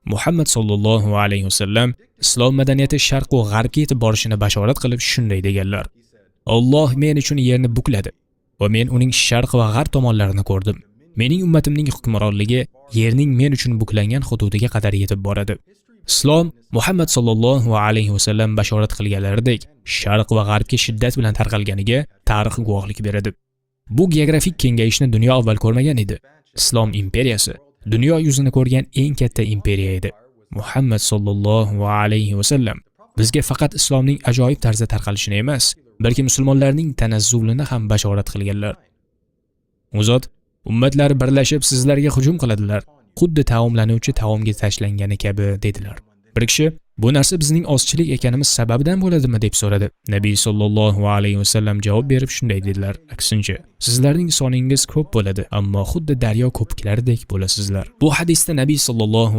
Muhammad sallallohu alayhi vasallam islom madaniyati sharq va g'arbga yetib borishini bashorat qilib shunday deganlar: Alloh men uchun yerni bukladi va men uning sharq va g'arb tomonlarini ko'rdim. Mening ummatimning hukmronligi yerning men uchun buklangan hududiga qadar yetib boradi. Islom Muhammad sallallohu alayhi vasallam bashorat qilganlaridek sharq va g'arbga shiddat bilan tarqalganiga tarix guvohlik beradi. Bu geografik kengayishni dunyo avval ko'rmagan edi. Islom imperiyasi dunyo yuzini ko'rgan eng katta imperiya edi. Muhammad sallallohu alayhi vasallam bizga faqat islomning ajoyib tarzda tarqalishini emas, balki musulmonlarning tanazzulini ham bashorat qilganlar. U zot ummatlar birlashib sizlarga hujum qiladilar, xuddi taomlanuvchi taomga tashlangani kabi dedilar. Bir kishi bu narsa bizning ozchilik ekanimiz sababidan bo'ladimi deb so'radi. Nabiy sallallohu alayhi vasallam javob berib shunday dedilar: aksincha, sizlarning soningiz ko'p bo'ladi, ammo xuddi daryo ko'piklaridek bo'lasizlar. Bu hadisda Nabiy sallallohu